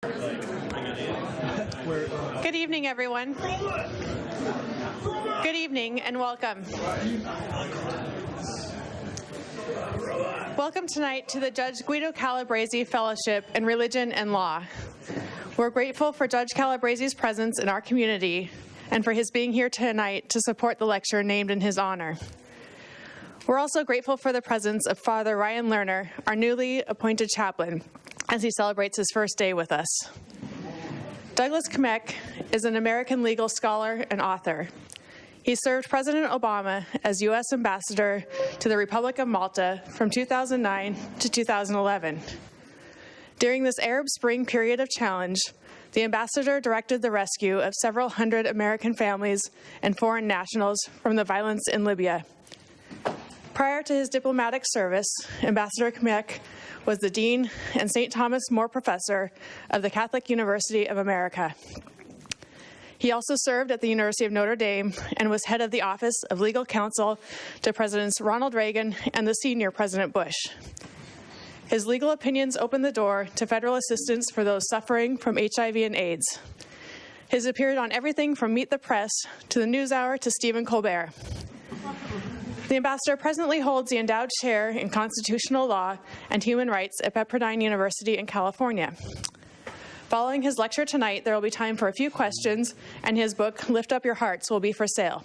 Good evening, everyone. Good evening and welcome. Welcome tonight to the Judge Guido Calabresi Fellowship in Religion and Law. We're grateful for Judge Calabresi's presence in our community and for his being here tonight to support the lecture named in his honor. We're also grateful for the presence of Father Ryan Lerner, our newly appointed chaplain, as he celebrates his first day with us. Douglas Kmiec is an American legal scholar and author. He served President Obama as U.S. Ambassador to the Republic of Malta from 2009 to 2011. During this Arab Spring period of challenge, the ambassador directed the rescue of several hundred American families and foreign nationals from the violence in Libya. Prior to his diplomatic service, Ambassador Kmiec was the Dean and St. Thomas More Professor of the Catholic University of America. He also served at the University of Notre Dame and was head of the Office of Legal Counsel to Presidents Ronald Reagan and the senior President Bush. His legal opinions opened the door to federal assistance for those suffering from HIV and AIDS. He's appeared on everything from Meet the Press to the NewsHour to Stephen Colbert. The ambassador presently holds the endowed chair in constitutional law and human rights at Pepperdine University in California. Following his lecture tonight, there will be time for a few questions, and his book, Lift Up Your Hearts, will be for sale.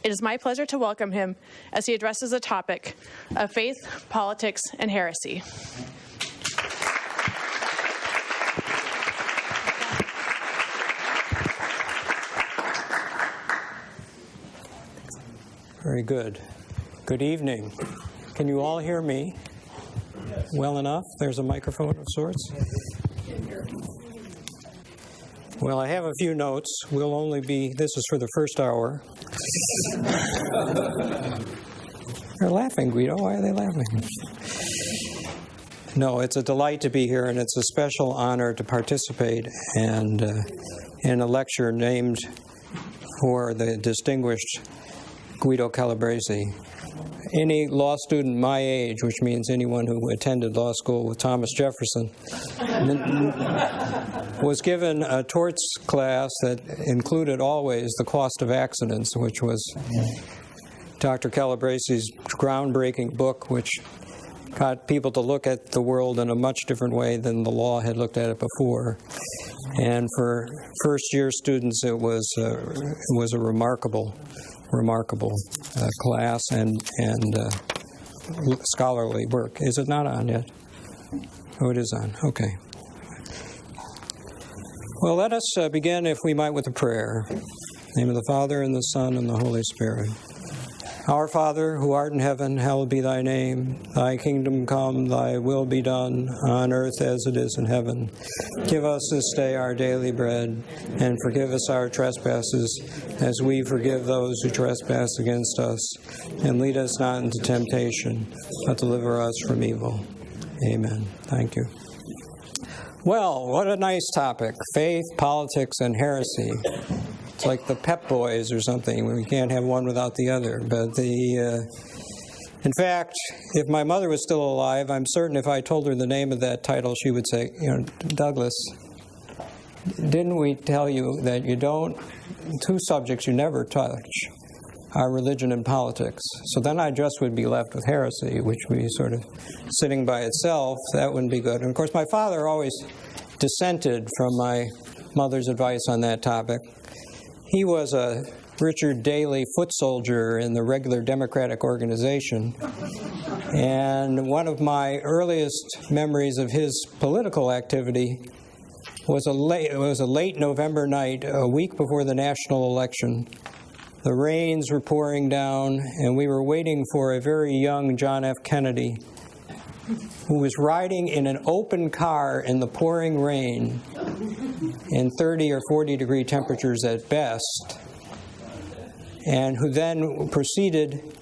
It is my pleasure to welcome him as he addresses the topic of faith, politics, and heresy. Very good. Good evening. Can you all hear me well enough? There's a microphone of sorts. Well, I have a few notes. This is for the first hour. They're laughing, Guido. Why are they laughing? No, it's a delight to be here, and it's a special honor to participate in a lecture named for the distinguished Guido Calabresi. Any law student my age, which means anyone who attended law school with Thomas Jefferson, was given a torts class that included always the cost of accidents, which was Dr. Calabresi's groundbreaking book, which got people to look at the world in a much different way than the law had looked at it before. And for first-year students, it was a remarkable class and scholarly work. Is it not on yet? Oh, it is on. Okay. Well, let us begin, if we might, with a prayer. In the name of the Father, and the Son, and the Holy Spirit. Our Father, who art in heaven, hallowed be thy name. Thy kingdom come, thy will be done, on earth as it is in heaven. Give us this day our daily bread, and forgive us our trespasses, as we forgive those who trespass against us. And lead us not into temptation, but deliver us from evil. Amen. Thank you. Well, what a nice topic. Faith, politics, and heresy. It's like the Pep Boys or something. We can't have one without the other. But in fact, if my mother was still alive, I'm certain if I told her the name of that title, she would say, Douglas, didn't we tell you that two subjects you never touch are religion and politics? So then I just would be left with heresy, which would be sort of sitting by itself. That wouldn't be good. And of course, my father always dissented from my mother's advice on that topic. He was a Richard Daley foot soldier in the regular Democratic organization. And one of my earliest memories of his political activity was a late November night, a week before the national election. The rains were pouring down, and we were waiting for a very young John F. Kennedy, who was riding in an open car in the pouring rain in 30 or 40 degree temperatures at best, and who then proceeded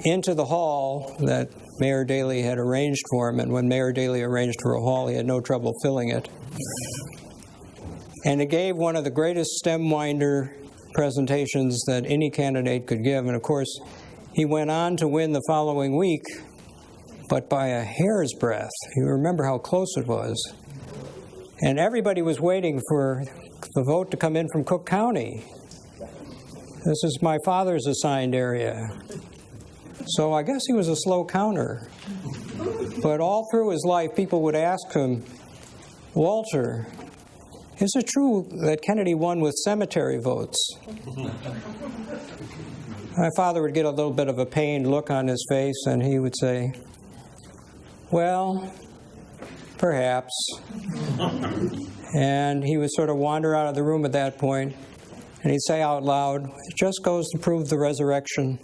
into the hall that Mayor Daley had arranged for him. And when Mayor Daley arranged for a hall, he had no trouble filling it. And it gave one of the greatest stem-winder presentations that any candidate could give. And of course, he went on to win the following week, but by a hair's breadth. You remember how close it was. And everybody was waiting for the vote to come in from Cook County. This is my father's assigned area. So I guess he was a slow counter. But all through his life, people would ask him, Walter, is it true that Kennedy won with cemetery votes? My father would get a little bit of a pained look on his face, and he would say, well, perhaps. And he would sort of wander out of the room at that point, and he'd say out loud, it just goes to prove the resurrection.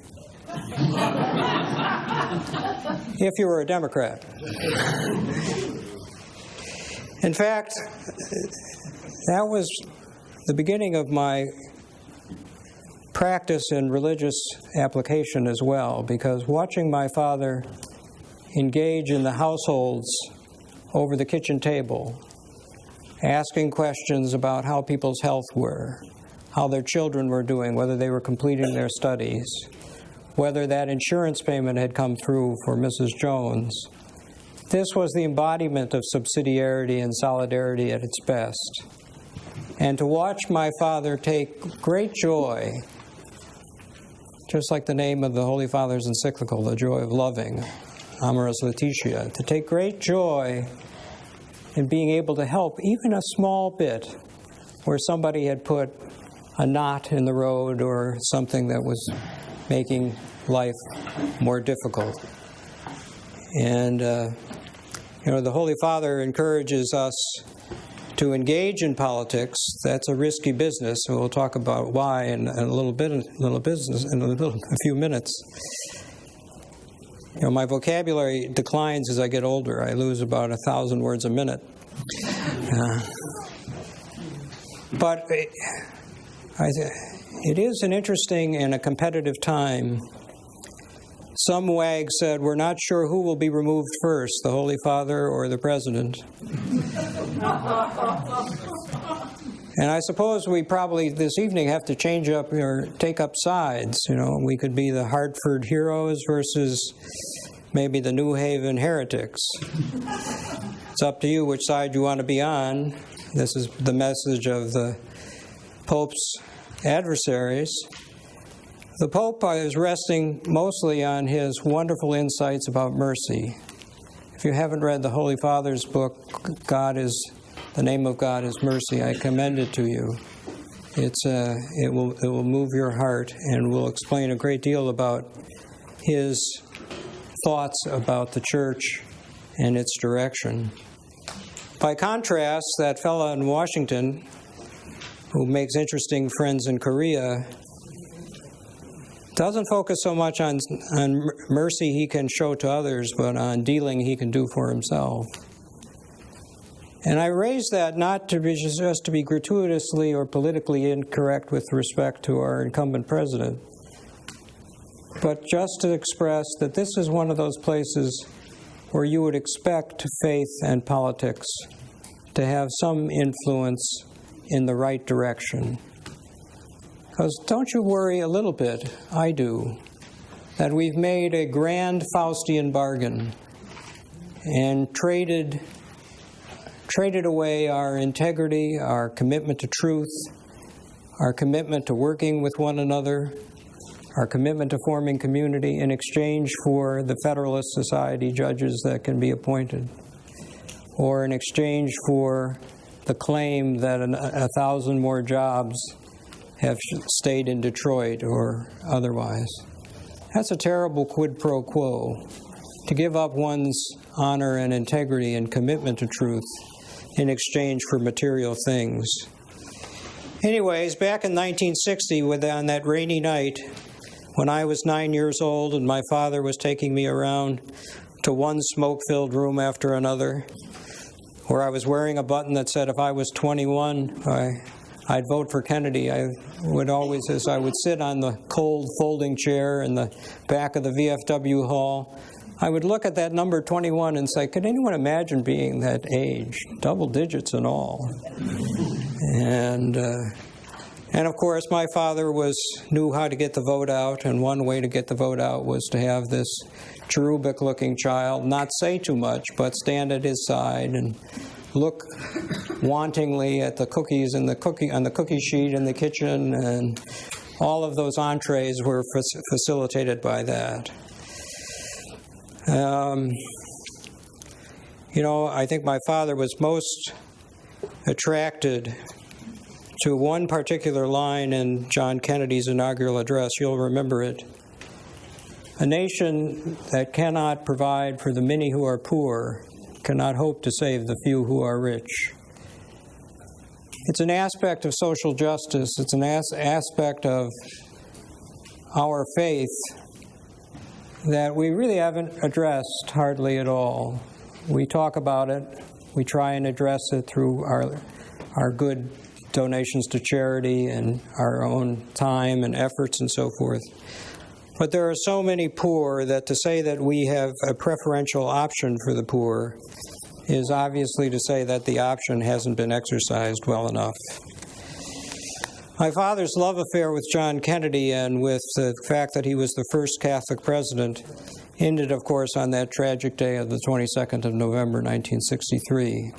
If you were a Democrat. In fact, that was the beginning of my practice in religious application as well, because watching my father engage in the households over the kitchen table, asking questions about how people's health were, how their children were doing, whether they were completing their studies, whether that insurance payment had come through for Mrs. Jones. This was the embodiment of subsidiarity and solidarity at its best. And to watch my father take great joy, just like the name of the Holy Father's encyclical, The Joy of Loving, Amoris Laetitia, to take great joy in being able to help even a small bit where somebody had put a knot in the road or something that was making life more difficult. And, the Holy Father encourages us to engage in politics. That's a risky business. We'll talk about why in a few minutes. My vocabulary declines as I get older. I lose about 1,000 words a minute. But it is an interesting and a competitive time. Some wag said, we're not sure who will be removed first, the Holy Father or the President. And I suppose we probably this evening have to change up or take up sides. We could be the Hartford heroes versus maybe the New Haven heretics. It's up to you which side you want to be on. This is the message of the Pope's adversaries. The Pope is resting mostly on his wonderful insights about mercy. If you haven't read the Holy Father's book, The Name of God is Mercy, I commend it to you. It will move your heart and will explain a great deal about his thoughts about the church and its direction. By contrast, that fellow in Washington who makes interesting friends in Korea doesn't focus so much on mercy he can show to others, but on dealing he can do for himself. And I raise that not to be just to be gratuitously or politically incorrect with respect to our incumbent president, but just to express that this is one of those places where you would expect faith and politics to have some influence in the right direction. Because don't you worry a little bit, I do, that we've made a grand Faustian bargain and traded away our integrity, our commitment to truth, our commitment to working with one another, our commitment to forming community in exchange for the Federalist Society judges that can be appointed, or in exchange for the claim that 1,000 more jobs have stayed in Detroit or otherwise. That's a terrible quid pro quo, to give up one's honor and integrity and commitment to truth in exchange for material things. Anyways, back in 1960, on that rainy night, when I was 9 years old and my father was taking me around to one smoke-filled room after another, where I was wearing a button that said if I was 21, I'd vote for Kennedy. I would always, as I would sit on the cold folding chair in the back of the VFW hall, I would look at that number 21 and say, could anyone imagine being that age? Double digits and all. And of course, my father knew how to get the vote out, and one way to get the vote out was to have this cherubic-looking child not say too much, but stand at his side and look wantingly at the cookies and on the cookie sheet in the kitchen, and all of those entrees were facilitated by that. I think my father was most attracted to one particular line in John Kennedy's inaugural address. You'll remember it. A nation that cannot provide for the many who are poor cannot hope to save the few who are rich. It's an aspect of social justice. It's an aspect of our faith that we really haven't addressed hardly at all. We talk about it. We try and address it through our good donations to charity and our own time and efforts and so forth. But there are so many poor that to say that we have a preferential option for the poor is obviously to say that the option hasn't been exercised well enough. My father's love affair with John Kennedy and with the fact that he was the first Catholic president ended, of course, on that tragic day of the 22nd of November, 1963,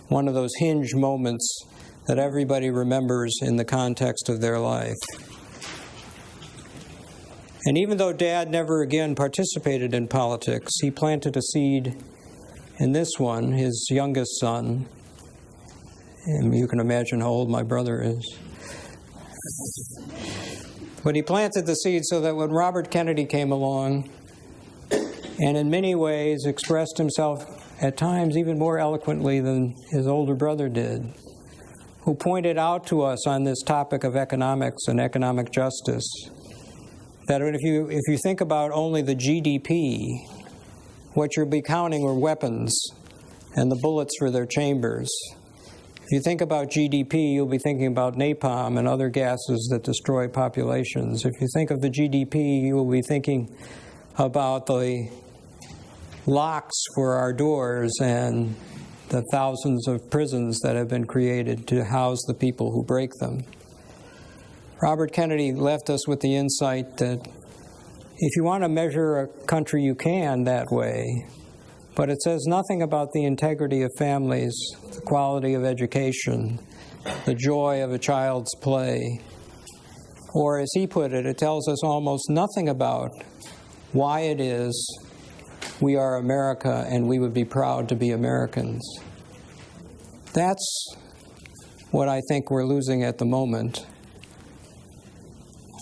one of those hinge moments that everybody remembers in the context of their life. And even though Dad never again participated in politics, he planted a seed in this one, his youngest son. And you can imagine how old my brother is. But he planted the seed so that when Robert Kennedy came along, and in many ways expressed himself at times even more eloquently than his older brother did, who pointed out to us on this topic of economics and economic justice, that if you think about only the GDP, what you'll be counting are weapons and the bullets for their chambers. If you think about GDP, you'll be thinking about napalm and other gases that destroy populations. If you think of the GDP, you will be thinking about the locks for our doors and the thousands of prisons that have been created to house the people who break them. Robert Kennedy left us with the insight that if you want to measure a country, you can that way, but it says nothing about the integrity of families, the quality of education, the joy of a child's play, or as he put it, it tells us almost nothing about why it is we are America and we would be proud to be Americans. That's what I think we're losing at the moment.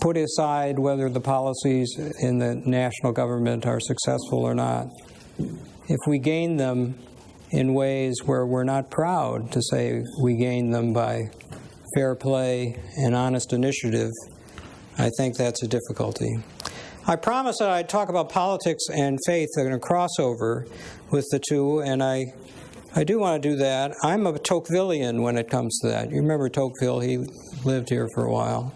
Put aside whether the policies in the national government are successful or not. If we gain them in ways where we're not proud to say we gain them by fair play and honest initiative, I think that's a difficulty. I promised that I'd talk about politics and faith in a crossover with the two, and I do want to do that. I'm a Tocquevillian when it comes to that. You remember Tocqueville? He lived here for a while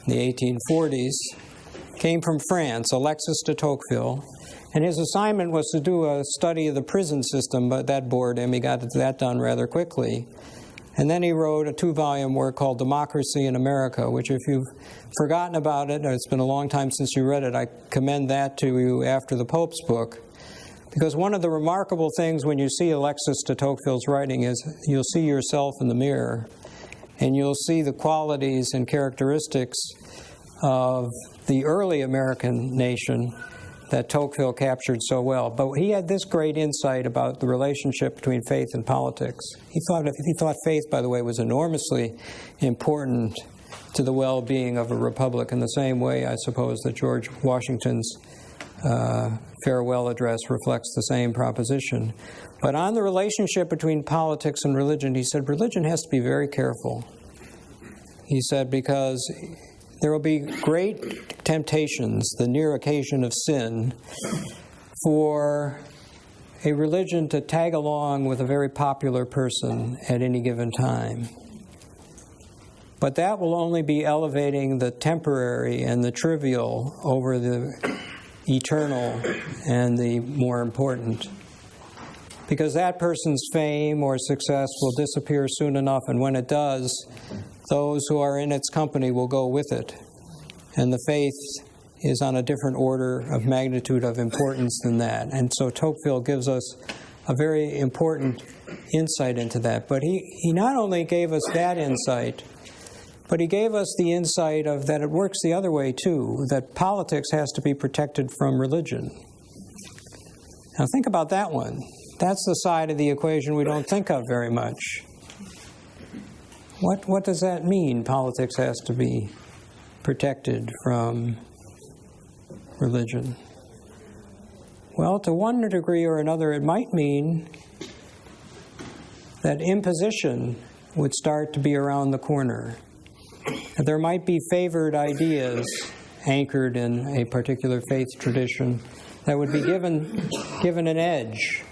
in the 1840s. Came from France, Alexis de Tocqueville. And his assignment was to do a study of the prison system, but that bored him. He got that done rather quickly. And then he wrote a 2-volume work called Democracy in America, which if you've forgotten about it, or it's been a long time since you read it, I commend that to you after the Pope's book. Because one of the remarkable things when you see Alexis de Tocqueville's writing is you'll see yourself in the mirror, and you'll see the qualities and characteristics of the early American nation that Tocqueville captured so well. But he had this great insight about the relationship between faith and politics. He thought faith, by the way, was enormously important to the well-being of a republic in the same way, I suppose, that George Washington's farewell address reflects the same proposition. But on the relationship between politics and religion, he said, religion has to be very careful. He said, because there will be great temptations, the near occasion of sin, for a religion to tag along with a very popular person at any given time. But that will only be elevating the temporary and the trivial over the eternal and the more important. Because that person's fame or success will disappear soon enough, and when it does, those who are in its company will go with it. And the faith is on a different order of magnitude of importance than that. And so Tocqueville gives us a very important insight into that. But he not only gave us that insight, but he gave us the insight of that it works the other way too, that politics has to be protected from religion. Now think about that one. That's the side of the equation we don't think of very much. What does that mean, politics has to be protected from religion? Well, to one degree or another, it might mean that imposition would start to be around the corner. There might be favored ideas anchored in a particular faith tradition that would be given an edge,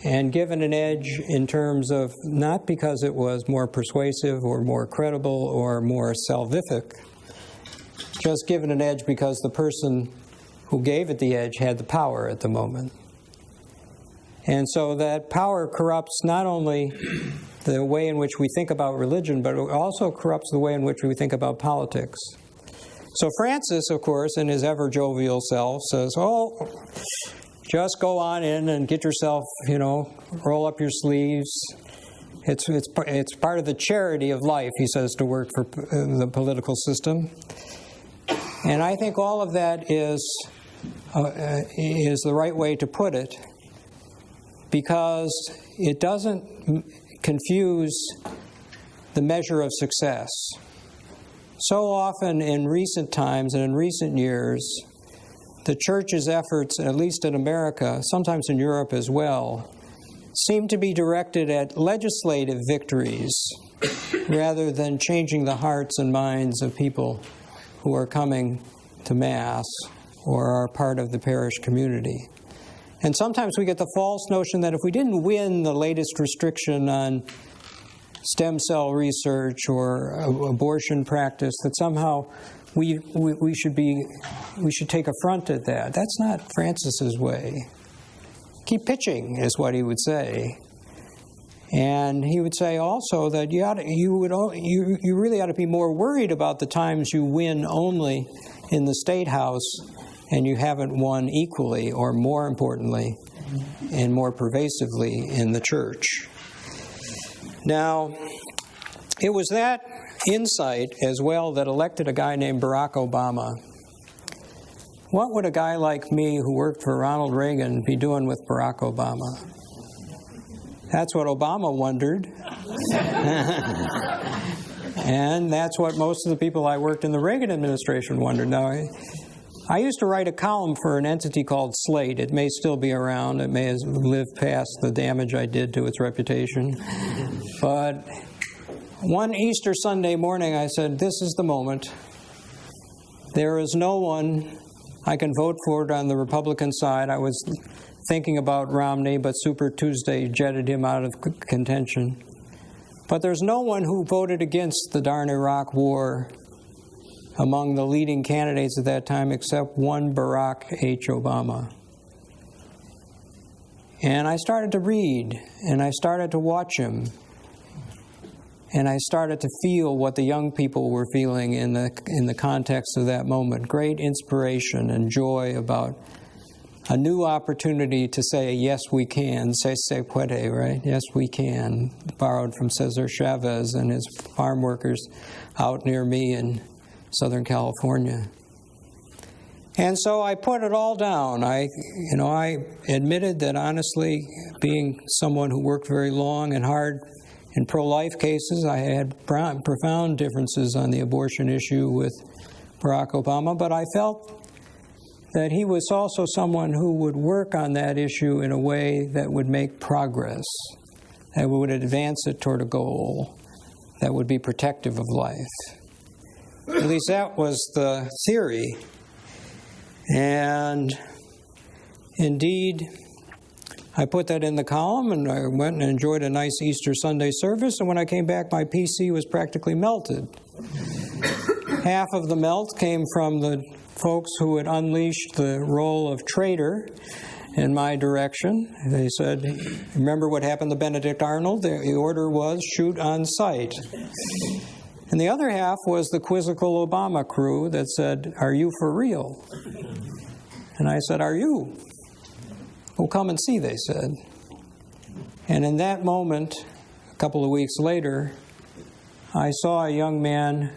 and given an edge in terms of not because it was more persuasive or more credible or more salvific, just given an edge because the person who gave it the edge had the power at the moment. And so that power corrupts not only the way in which we think about religion, but it also corrupts the way in which we think about politics. So Francis, of course, in his ever jovial self, says, oh, just go on in and get yourself, roll up your sleeves. It's part of the charity of life, he says, to work for the political system. And I think all of that is the right way to put it, because it doesn't confuse the measure of success. So often in recent times and in recent years, the church's efforts, at least in America, sometimes in Europe as well, seem to be directed at legislative victories rather than changing the hearts and minds of people who are coming to Mass or are part of the parish community. And sometimes we get the false notion that if we didn't win the latest restriction on stem cell research or abortion practice, that somehow we should take affront at that. That's not Francis's way. Keep pitching is what he would say. And he would say also that you really ought to be more worried about the times you win only in the State House and you haven't won equally, or more importantly, and more pervasively in the church. Now, it was that insight as well that elected a guy named Barack Obama. What would a guy like me who worked for Ronald Reagan be doing with Barack Obama? That's what Obama wondered. And that's what most of the people I worked in the Reagan administration wondered. Now, I used to write a column for an entity called Slate. It may still be around. It may have lived past the damage I did to its reputation. But one Easter Sunday morning, I said, this is the moment. There is no one I can vote for on the Republican side. I was thinking about Romney, but Super Tuesday jetted him out of contention. But there's no one who voted against the darn Iraq War among the leading candidates at that time except one Barack H. Obama. And I started to read, and I started to watch him, and I started to feel what the young people were feeling in the context of that moment. Great inspiration and joy about a new opportunity to say, yes, we can, se puede, right? Yes, we can, borrowed from Cesar Chavez and his farm workers out near me in Southern California. And so I put it all down. I admitted that honestly, being someone who worked very long and hard in pro-life cases, I had profound differences on the abortion issue with Barack Obama, but I felt that he was also someone who would work on that issue in a way that would make progress, that would advance it toward a goal, that would be protective of life. At least that was the theory. And indeed, I put that in the column, and I went and enjoyed a nice Easter Sunday service, and when I came back, my PC was practically melted. Half of the melt came from the folks who had unleashed the role of traitor in my direction. They said, remember what happened to Benedict Arnold? The order was shoot on sight. And the other half was the quizzical Obama crew that said, are you for real? And I said, are you? Well, come and see, they said. And in that moment, a couple of weeks later, I saw a young man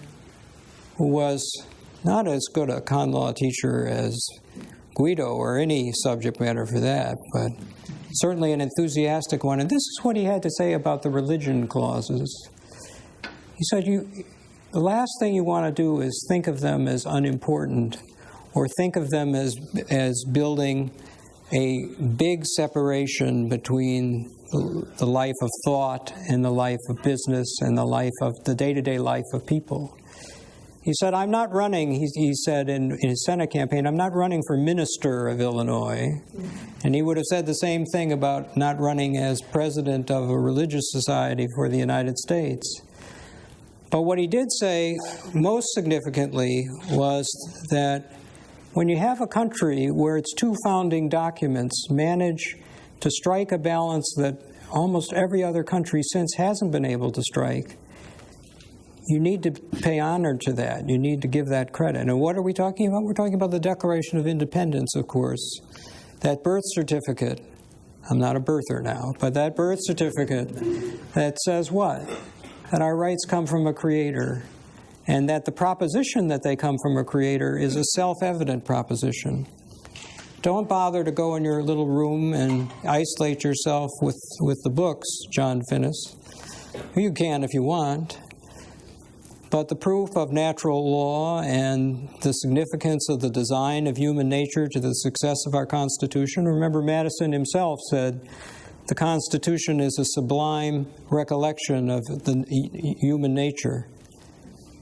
who was not as good a con law teacher as Guido or any subject matter for that, but certainly an enthusiastic one. And this is what he had to say about the religion clauses. He said, the last thing you want to do is think of them as unimportant or think of them as building a big separation between the life of thought and the life of business and the life of the day-to-day life of people. He said, I'm not running, he said in his Senate campaign, I'm not running for minister of Illinois. And he would have said the same thing about not running as president of a religious society for the United States. But what he did say most significantly was that when you have a country where its two founding documents manage to strike a balance that almost every other country since hasn't been able to strike, you need to pay honor to that. You need to give that credit. And what are we talking about? We're talking about the Declaration of Independence, of course. That birth certificate, I'm not a birther now, but that birth certificate that says what? That our rights come from a creator, and that the proposition that they come from a creator is a self-evident proposition. Don't bother to go in your little room and isolate yourself with the books, John Finnis. Well, you can if you want. But the proof of natural law and the significance of the design of human nature to the success of our Constitution. Remember, Madison himself said, the Constitution is a sublime recollection of the human nature.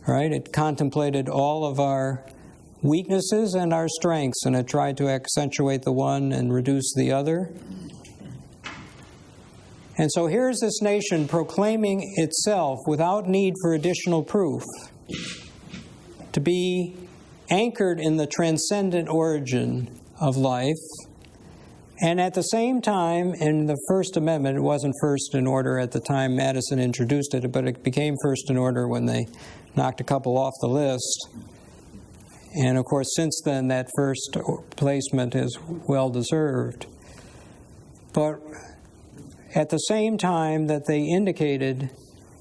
Right? It contemplated all of our weaknesses and our strengths, and it tried to accentuate the one and reduce the other. And so here's this nation proclaiming itself, without need for additional proof, to be anchored in the transcendent origin of life. And at the same time, in the First Amendment, it wasn't first in order at the time Madison introduced it, but it became first in order when they knocked a couple off the list. And of course, since then, that first placement is well-deserved. But at the same time that they indicated,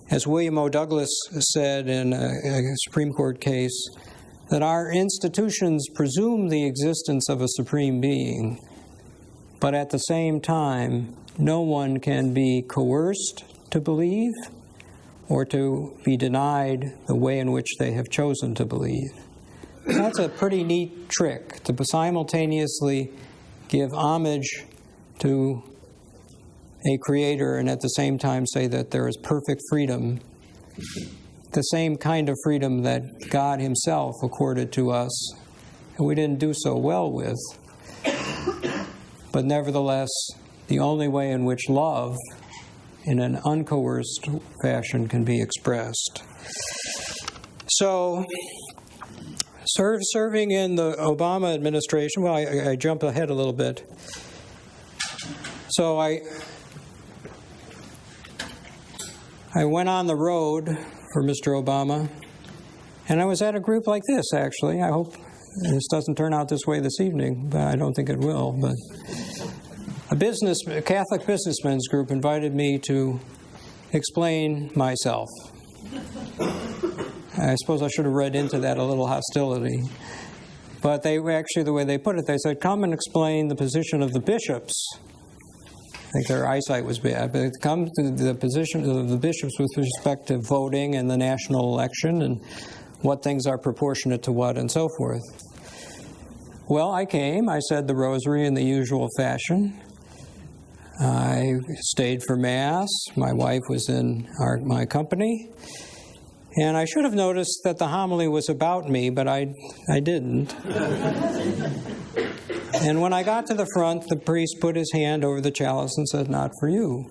as William O. Douglas said in a Supreme Court case, that our institutions presume the existence of a supreme being, but at the same time, no one can be coerced to believe or to be denied the way in which they have chosen to believe. That's a pretty neat trick, to simultaneously give homage to a creator and at the same time say that there is perfect freedom, the same kind of freedom that God himself accorded to us, and we didn't do so well with. But nevertheless, the only way in which love, in an uncoerced fashion, can be expressed. So, serving in the Obama administration, well, I jump ahead a little bit. So I went on the road for Mr. Obama, and I was at a group like this, actually. I hope this doesn't turn out this way this evening, but I don't think it will. But a Catholic businessmen's group invited me to explain myself. I suppose I should have read into that a little hostility. But they actually, the way they put it, they said, come and explain the position of the bishops. I think their eyesight was bad, but it comes to the position of the bishops with respect to voting and the national election and what things are proportionate to what and so forth. Well, I came. I said the rosary in the usual fashion. I stayed for Mass. My wife was in my company. And I should have noticed that the homily was about me, but I didn't. And when I got to the front, the priest put his hand over the chalice and said, "Not for you."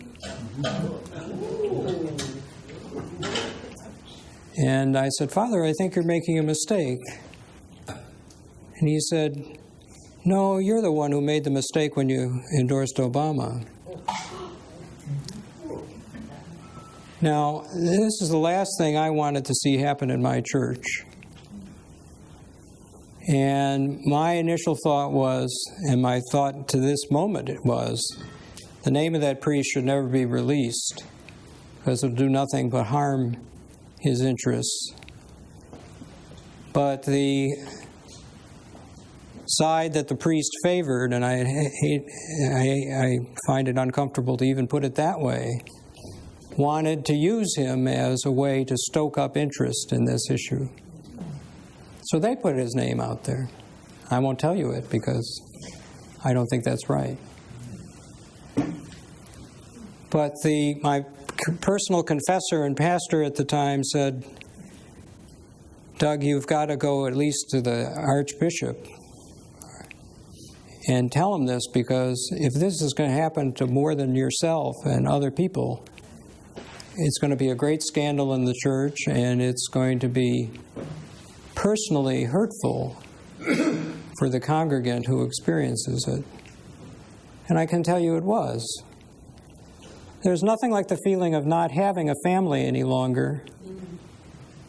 And I said, "Father, I think you're making a mistake." And he said, "No, you're the one who made the mistake when you endorsed Obama." Now, this is the last thing I wanted to see happen in my church. And my initial thought was, and my thought to this moment it was, the name of that priest should never be released, because it will do nothing but harm his interests. But the side that the priest favored, and I find it uncomfortable to even put it that way, wanted to use him as a way to stoke up interest in this issue. So they put his name out there. I won't tell you it because I don't think that's right. But my personal confessor and pastor at the time said, Doug, you've got to go at least to the Archbishop and tell him this, because if this is going to happen to more than yourself and other people, it's going to be a great scandal in the church, and it's going to be personally hurtful for the congregant who experiences it. And I can tell you it was. There's nothing like the feeling of not having a family any longer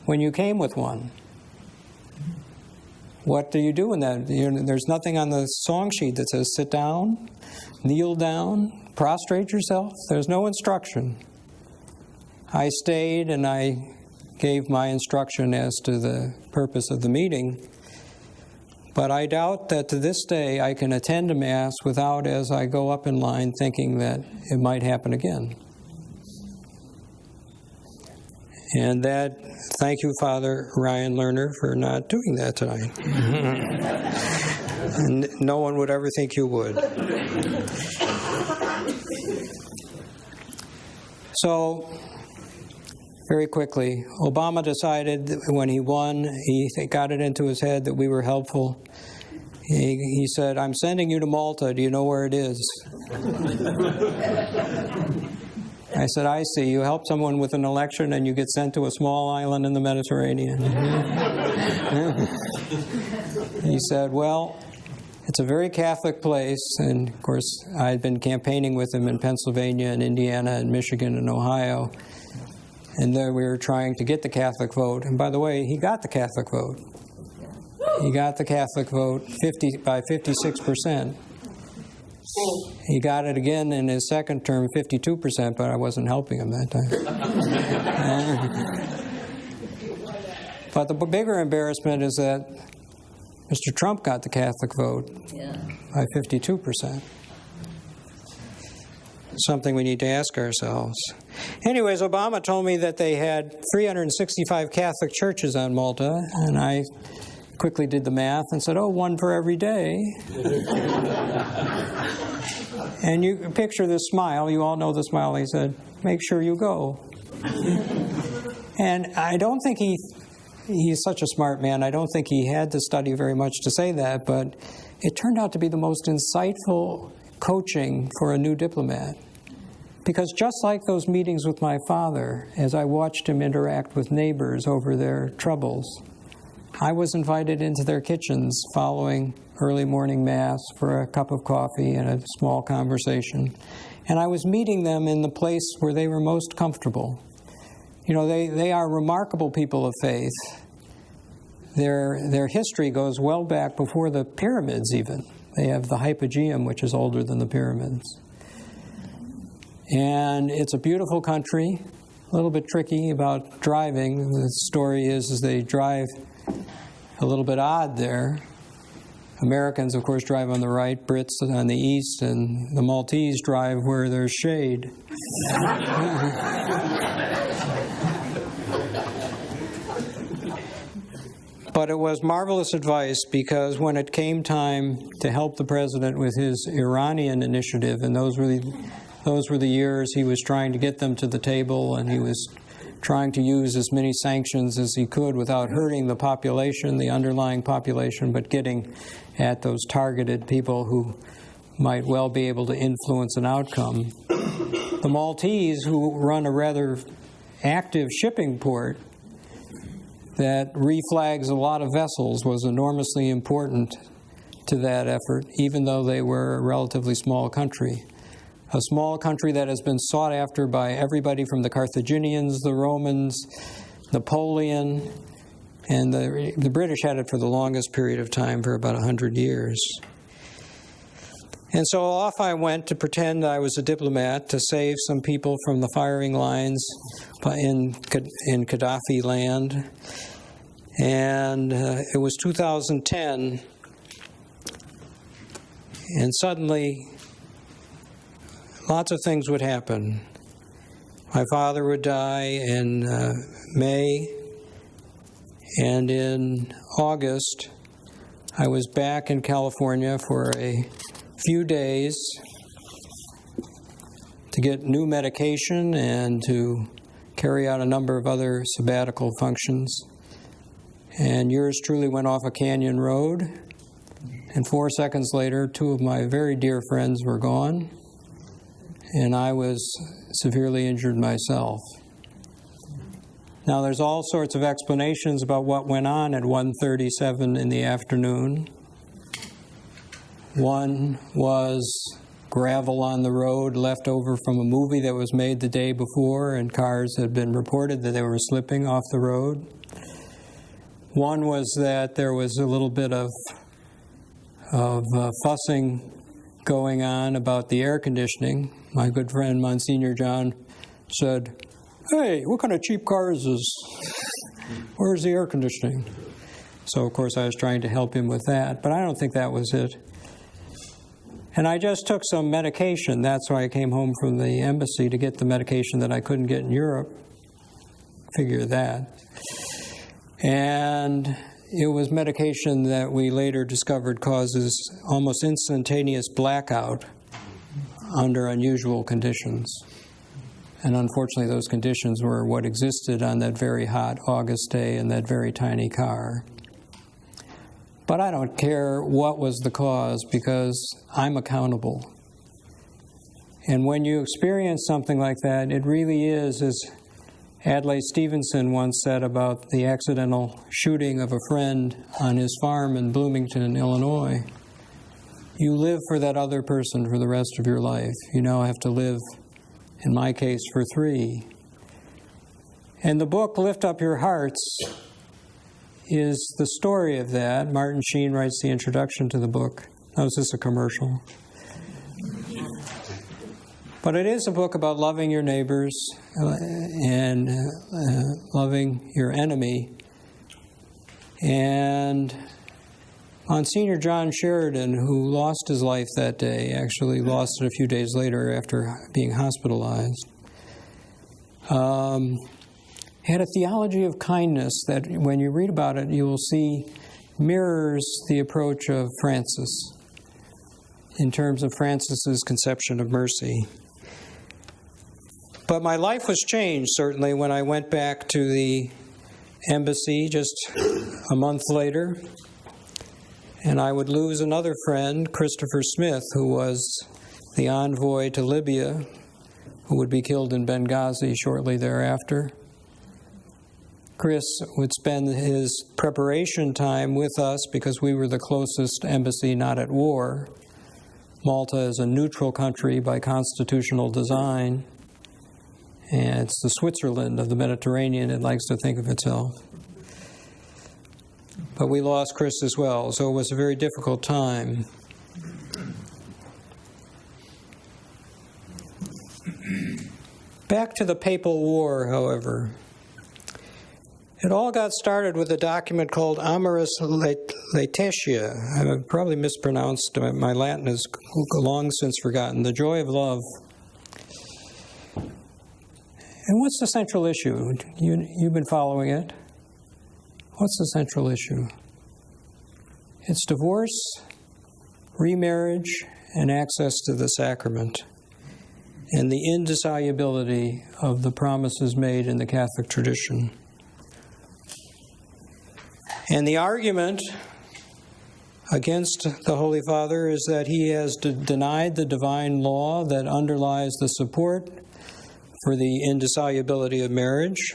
when you came with one. What do you do in that? There's nothing on the song sheet that says sit down, kneel down, prostrate yourself. There's no instruction. I stayed and I gave my instruction as to the purpose of the meeting. But I doubt that to this day I can attend a Mass without, as I go up in line, thinking that it might happen again. And that, thank you, Father Ryan Lerner, for not doing that tonight. And no one would ever think you would. So, very quickly, Obama decided when he won, he got it into his head that we were helpful. He said, I'm sending you to Malta. Do you know where it is? I said, I see. You help someone with an election and you get sent to a small island in the Mediterranean. He said, well, it's a very Catholic place. And, of course, I had been campaigning with him in Pennsylvania and Indiana and Michigan and Ohio. And there we were trying to get the Catholic vote. And by the way, he got the Catholic vote. He got the Catholic vote by 56%. He got it again in his second term, 52%, but I wasn't helping him that time. But the bigger embarrassment is that Mr. Trump got the Catholic vote by 52%. Something we need to ask ourselves. Anyways, Obama told me that they had 365 Catholic churches on Malta, and I quickly did the math and said, oh, one for every day. And you picture this smile. You all know the smile. He said, make sure you go. And I don't think he's such a smart man. I don't think he had to study very much to say that, but it turned out to be the most insightful coaching for a new diplomat. Because just like those meetings with my father, as I watched him interact with neighbors over their troubles, I was invited into their kitchens following early morning Mass for a cup of coffee and a small conversation. And I was meeting them in the place where they were most comfortable. You know, they are remarkable people of faith. Their history goes well back before the pyramids even. They have the Hypogeum, which is older than the pyramids. And it's a beautiful country, a little bit tricky about driving. The story is they drive a little bit odd there. Americans, of course, drive on the right, Brits on the east, and the Maltese drive where there's shade. But it was marvelous advice, because when it came time to help the president with his Iranian initiative, and those were the years he was trying to get them to the table, and he was trying to use as many sanctions as he could without hurting the population, the underlying population, but getting at those targeted people who might well be able to influence an outcome. The Maltese, who run a rather active shipping port that reflags a lot of vessels, was enormously important to that effort, even though they were a relatively small country. A small country that has been sought after by everybody from the Carthaginians, the Romans, Napoleon, and the British had it for the longest period of time, for about 100 years. And so off I went to pretend I was a diplomat to save some people from the firing lines in Gaddafi land. And it was 2010, and suddenly lots of things would happen. My father would die in May, and in August I was back in California for a few days to get new medication and to carry out a number of other sabbatical functions. And yours truly went off a canyon road, and 4 seconds later, 2 of my very dear friends were gone, and I was severely injured myself. Now, there's all sorts of explanations about what went on at 1:37 in the afternoon. One was gravel on the road left over from a movie that was made the day before, and cars had been reported that they were slipping off the road. One was that there was a little bit of fussing going on about the air conditioning. My good friend Monsignor John said, "Hey, what kind of cheap car is this? Where's the air conditioning?" So, of course, I was trying to help him with that, but I don't think that was it. And I just took some medication. That's why I came home from the embassy, to get the medication that I couldn't get in Europe. Figure that. And it was medication that we later discovered causes almost instantaneous blackout under unusual conditions. And unfortunately, those conditions were what existed on that very hot August day in that very tiny car. But I don't care what was the cause, because I'm accountable. And when you experience something like that, it really is, as Adlai Stevenson once said about the accidental shooting of a friend on his farm in Bloomington, Illinois, you live for that other person for the rest of your life. You now have to live, in my case, for 3. And the book, Lift Up Your Hearts, is the story of that. Martin Sheen writes the introduction to the book. Oh, is this a commercial? But it is a book about loving your neighbors and loving your enemy. And Monsignor John Sheridan, who lost his life that day, actually lost it a few days later after being hospitalized, had a theology of kindness that, when you read about it, you will see mirrors the approach of Francis in terms of Francis's conception of mercy. But my life was changed, certainly, when I went back to the embassy just a month later, and I would lose another friend, Christopher Smith, who was the envoy to Libya, who would be killed in Benghazi shortly thereafter. Chris would spend his preparation time with us because we were the closest embassy not at war. Malta is a neutral country by constitutional design, and it's the Switzerland of the Mediterranean, it likes to think of itself. But we lost Chris as well, so it was a very difficult time. Back to the Papal War, however. It all got started with a document called Amoris Laetitia. I probably mispronounced. My Latin is long since forgotten. The Joy of Love. And what's the central issue? You've been following it. What's the central issue? It's divorce, remarriage, and access to the sacrament, and the indissolubility of the promises made in the Catholic tradition. And the argument against the Holy Father is that he has denied the divine law that underlies the support for the indissolubility of marriage.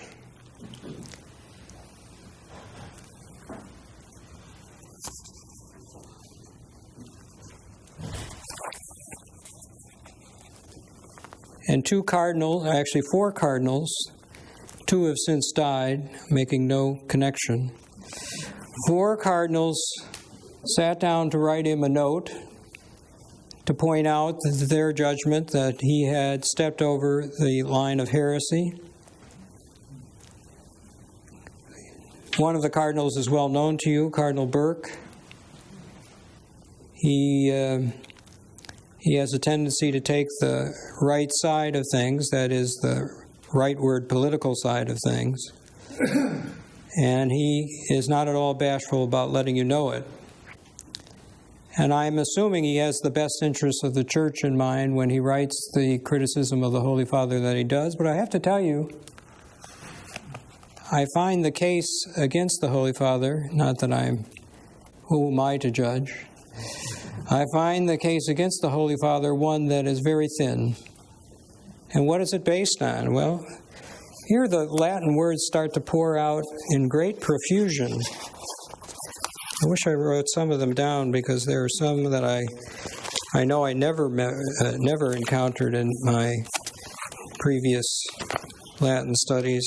And 4 cardinals, 2 have since died, making no connection. 4 cardinals sat down to write him a note to point out their judgment that he had stepped over the line of heresy. One of the cardinals is well known to you, Cardinal Burke. He has a tendency to take the right side of things, that is, the rightward political side of things, and he is not at all bashful about letting you know it. And I'm assuming he has the best interests of the Church in mind when he writes the criticism of the Holy Father that he does. But I have to tell you, I find the case against the Holy Father, not that who am I to judge? I find the case against the Holy Father one that is very thin. And what is it based on? Well, here the Latin words start to pour out in great profusion. I wish I wrote some of them down, because there are some that I know I never encountered in my previous Latin studies,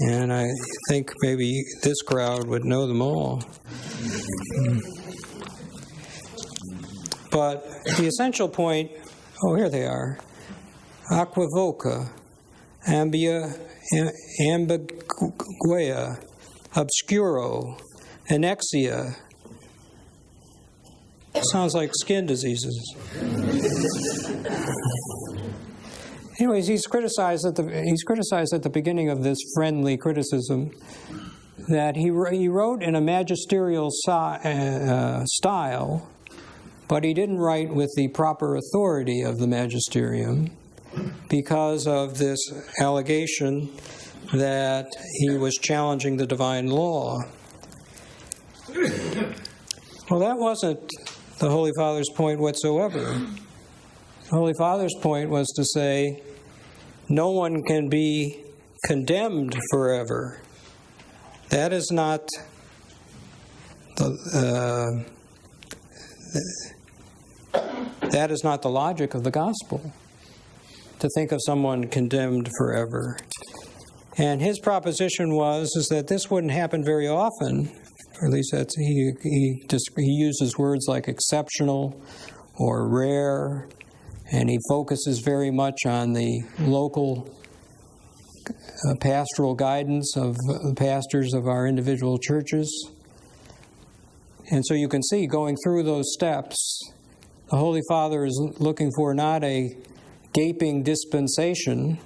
and I think maybe this crowd would know them all. But the essential point, here they are: aequivoca, ambiguea, obscuro, anexia. Sounds like skin diseases. Anyways, he's criticized at the beginning of this friendly criticism that he wrote in a magisterial style, but he didn't write with the proper authority of the magisterium because of this allegation that he was challenging the divine law. Well, that wasn't the Holy Father's point whatsoever. The Holy Father's point was to say, no one can be condemned forever. That is not the logic of the gospel, to think of someone condemned forever. And his proposition is that this wouldn't happen very often. Or at least he uses words like exceptional or rare, and he focuses very much on the local pastoral guidance of the pastors of our individual churches. And so you can see, going through those steps, the Holy Father is looking for not a gaping dispensation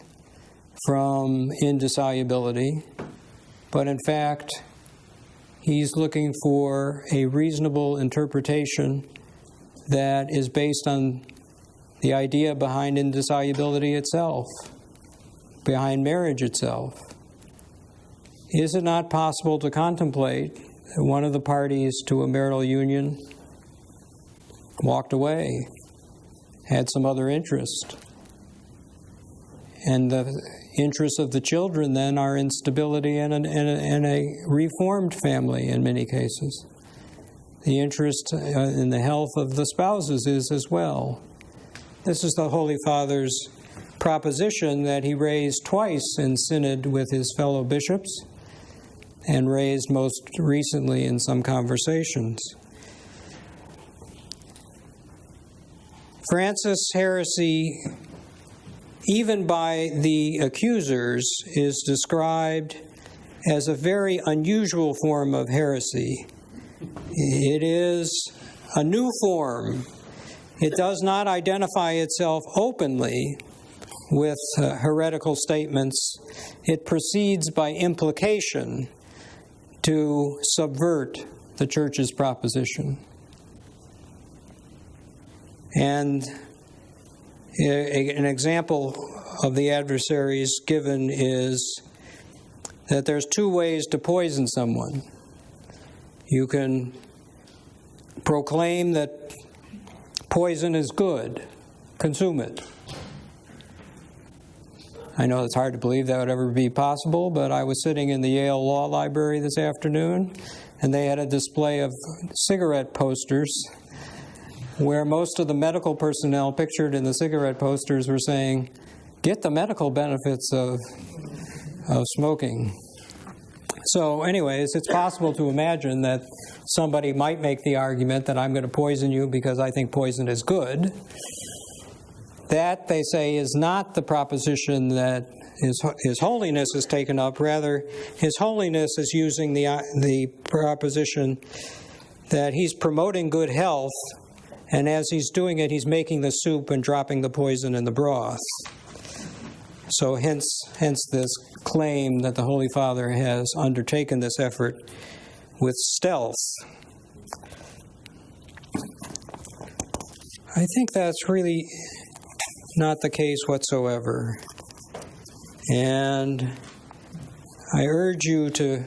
from indissolubility, but in fact, he's looking for a reasonable interpretation that is based on the idea behind indissolubility itself, behind marriage itself. Is it not possible to contemplate that one of the parties to a marital union walked away, had some other interest, and the interests of the children then are in stability and a reformed family in many cases? The interest in the health of the spouses is as well. This is the Holy Father's proposition that he raised twice in synod with his fellow bishops, and raised most recently in some conversations. Francis' heresy, even by the accusers, is described as a very unusual form of heresy. It is a new form. It does not identify itself openly with heretical statements. It proceeds by implication to subvert the Church's proposition. And an example of the adversaries given is that there's two ways to poison someone. You can proclaim that poison is good, consume it. I know it's hard to believe that would ever be possible, but I was sitting in the Yale Law Library this afternoon, and they had a display of cigarette posters where most of the medical personnel pictured in the cigarette posters were saying, "Get the medical benefits of smoking." So anyways, it's possible to imagine that somebody might make the argument that I'm going to poison you because I think poison is good. That, they say, is not the proposition that His Holiness has taken up. Rather, His Holiness is using the proposition that he's promoting good health, and as he's doing it, he's making the soup and dropping the poison in the broth. So hence this claim that the Holy Father has undertaken this effort with stealth. I think that's really not the case whatsoever. And I urge you to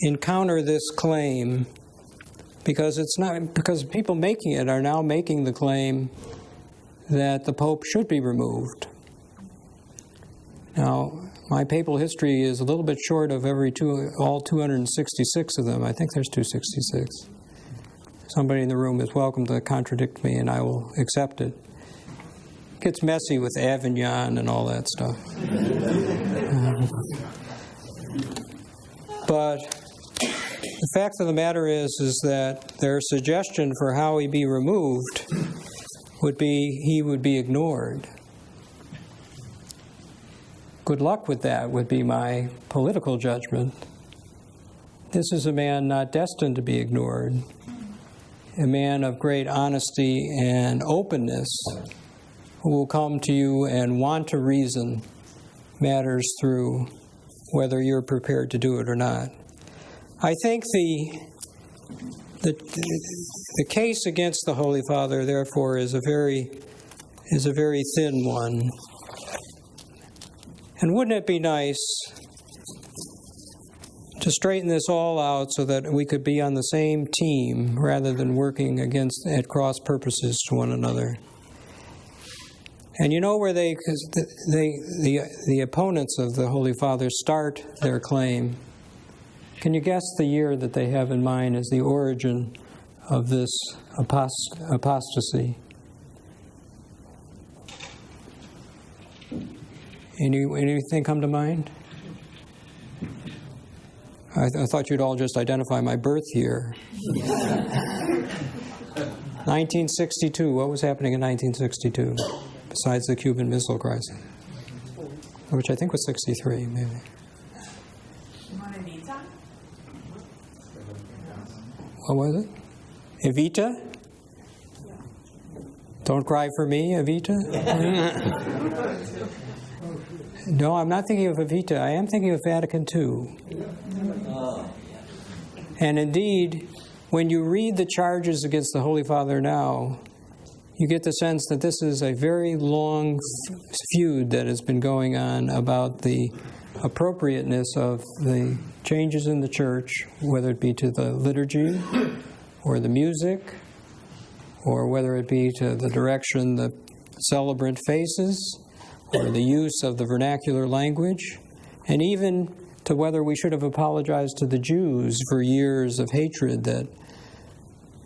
encounter this claim, because it's not, because people making it are now making the claim that the Pope should be removed. Now, my papal history is a little bit short of all 266 of them. I think there's 266. Somebody in the room is welcome to contradict me, and I will accept it. It gets messy with Avignon and all that stuff. But the fact of the matter is that their suggestion for how he be removed would be he would be ignored. Good luck with that would be my political judgment. This is a man not destined to be ignored, a man of great honesty and openness who will come to you and want to reason matters through, whether you're prepared to do it or not. I think the case against the Holy Father, therefore, is a very thin one. And wouldn't it be nice to straighten this all out so that we could be on the same team rather than working at cross purposes to one another? And you know where the opponents of the Holy Father start their claim? Can you guess the year that they have in mind as the origin of this apostasy? Anything come to mind? I thought you'd all just identify my birth year. 1962. What was happening in 1962? Besides the Cuban Missile Crisis, which I think was 63, maybe. What was it? Evita? Don't cry for me, Evita? No, I'm not thinking of Evita. I am thinking of Vatican II. And indeed, when you read the charges against the Holy Father now, you get the sense that this is a very long feud that has been going on about the appropriateness of the changes in the church, whether it be to the liturgy or the music, or whether it be to the direction the celebrant faces, or the use of the vernacular language, and even to whether we should have apologized to the Jews for years of hatred that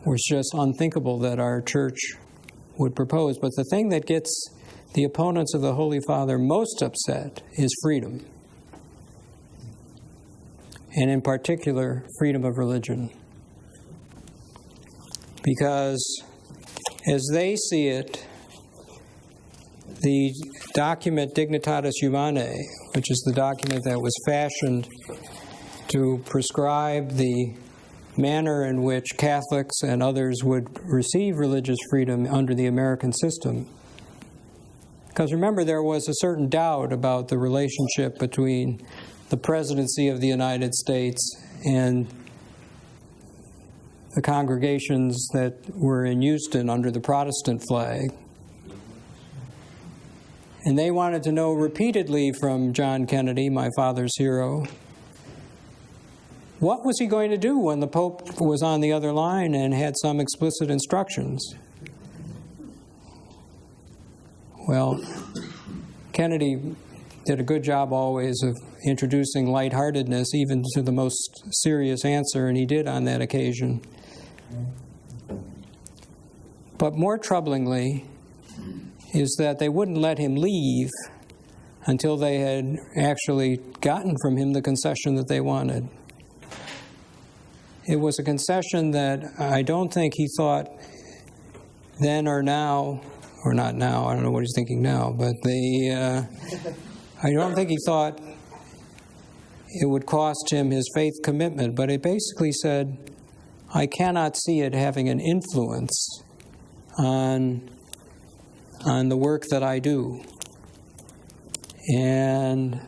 was just unthinkable that our church would propose. But the thing that gets the opponents of the Holy Father most upset is freedom, and in particular, freedom of religion. Because as they see it, the document Dignitatis Humanae, which is the document that was fashioned to prescribe the manner in which Catholics and others would receive religious freedom under the American system. Because remember, there was a certain doubt about the relationship between the presidency of the United States and the congregations that were in Houston under the Protestant flag. And they wanted to know repeatedly from John Kennedy, my father's hero, what was he going to do when the Pope was on the other line and had some explicit instructions? Well, Kennedy did a good job always of introducing lightheartedness even to the most serious answer, and he did on that occasion. But more troublingly is that they wouldn't let him leave until they had actually gotten from him the concession that they wanted. It was a concession that I don't think he thought then or now, or not now, I don't know what he's thinking now, but I don't think he thought it would cost him his faith commitment, but it basically said, I cannot see it having an influence on the work that I do. And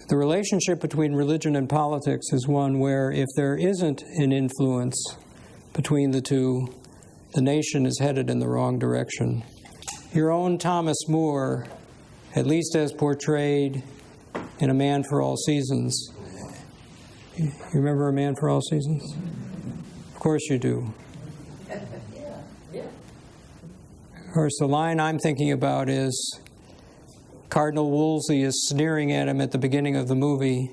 the relationship between religion and politics is one where if there isn't an influence between the two, the nation is headed in the wrong direction. Your own Thomas More, at least as portrayed in A Man for All Seasons. You remember A Man for All Seasons? Of course you do. Of course, the line I'm thinking about is Cardinal Wolsey is sneering at him at the beginning of the movie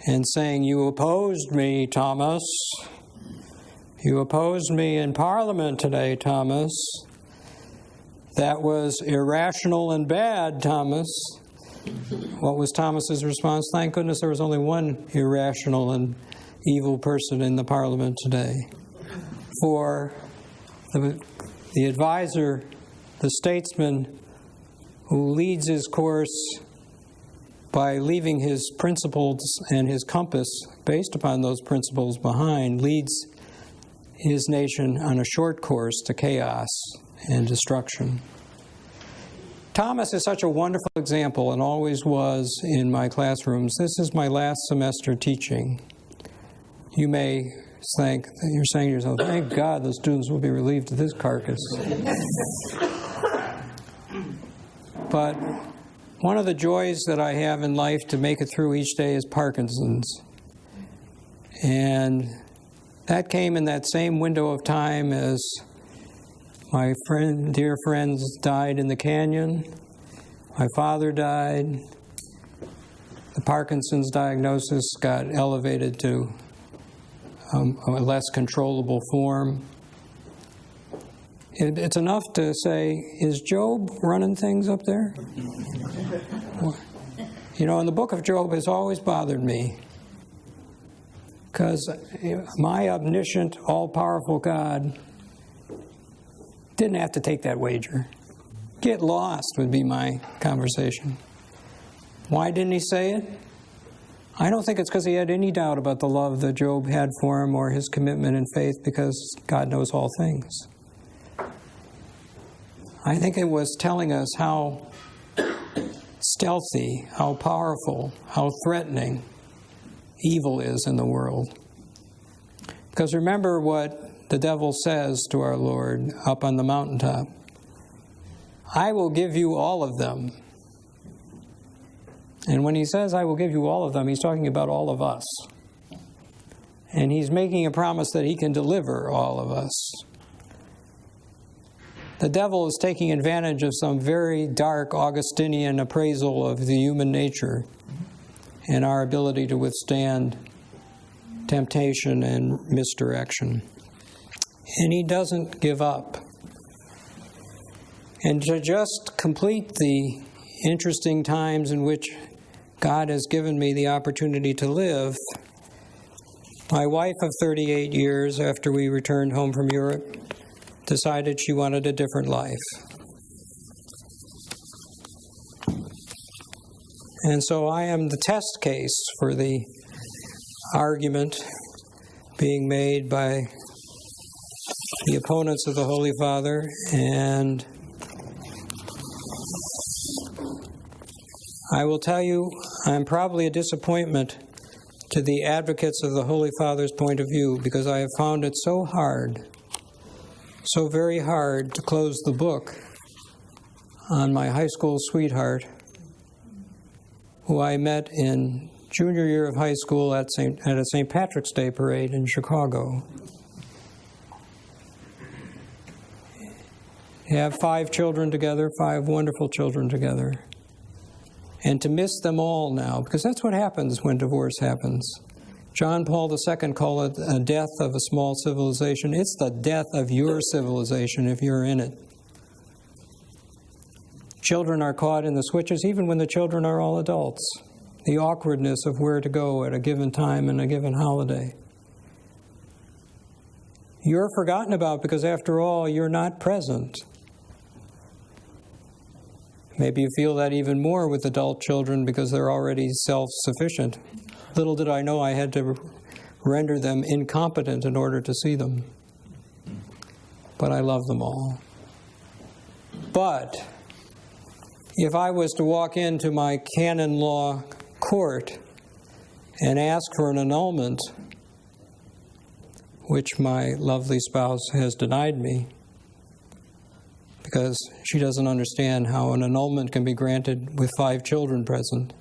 and saying, "You opposed me, Thomas. You opposed me in Parliament today, Thomas. That was irrational and bad, Thomas." What was Thomas's response? Thank goodness there was only one irrational and evil person in the Parliament today. For the advisor, the statesman who leads his course by leaving his principles and his compass based upon those principles behind, leads his nation on a short course to chaos and destruction. Thomas is such a wonderful example and always was in my classrooms. This is my last semester teaching. You may think, you're saying to yourself, thank God the students will be relieved of this carcass. But one of the joys that I have in life to make it through each day is Parkinson's. And that came in that same window of time as my dear friends died in the canyon. My father died. The Parkinson's diagnosis got elevated to a less controllable form. It's enough to say, is Job running things up there? You know, and the book of Job has always bothered me, because my omniscient, all-powerful God didn't have to take that wager. Get lost would be my conversation. Why didn't he say it? I don't think it's because he had any doubt about the love that Job had for him or his commitment and faith, because God knows all things. I think it was telling us how stealthy, how powerful, how threatening evil is in the world. Because remember what the devil says to our Lord up on the mountaintop. I will give you all of them. And when he says, I will give you all of them, he's talking about all of us. And he's making a promise that he can deliver all of us. The devil is taking advantage of some very dark Augustinian appraisal of the human nature and our ability to withstand temptation and misdirection. And he doesn't give up. And to just complete the interesting times in which God has given me the opportunity to live, my wife of 38 years after we returned home from Europe decided she wanted a different life. And so I am the test case for the argument being made by the opponents of the Holy Father, and I will tell you, I'm probably a disappointment to the advocates of the Holy Father's point of view, because I have found it so hard, so very hard to close the book on my high school sweetheart, who I met in junior year of high school at a St. Patrick's Day parade in Chicago. They have 5 children together, 5 wonderful children together. And to miss them all now, because that's what happens when divorce happens. John Paul II called it a death of a small civilization. It's the death of your civilization if you're in it. Children are caught in the switches even when the children are all adults. The awkwardness of where to go at a given time and a given holiday. You're forgotten about because, after all, you're not present. Maybe you feel that even more with adult children because they're already self-sufficient. Little did I know I had to render them incompetent in order to see them. But I love them all. But if I was to walk into my canon law court and ask for an annulment, which my lovely spouse has denied me, because she doesn't understand how an annulment can be granted with 5 children present.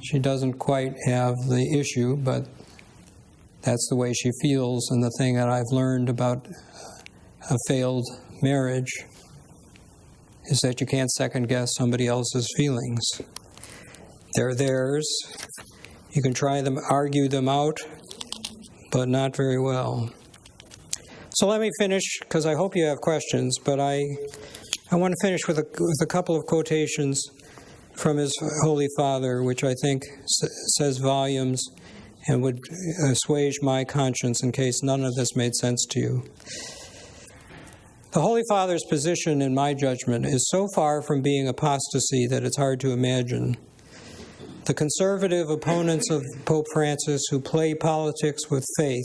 She doesn't quite have the issue, but that's the way she feels, and the thing that I've learned about a failed marriage is that you can't second-guess somebody else's feelings. They're theirs. You can try them, argue them out, but not very well. So let me finish, because I hope you have questions, but I want to finish with a couple of quotations from his Holy Father, which I think says volumes and would assuage my conscience in case none of this made sense to you. The Holy Father's position, in my judgment, is so far from being apostasy that it's hard to imagine. The conservative opponents of Pope Francis who play politics with faith,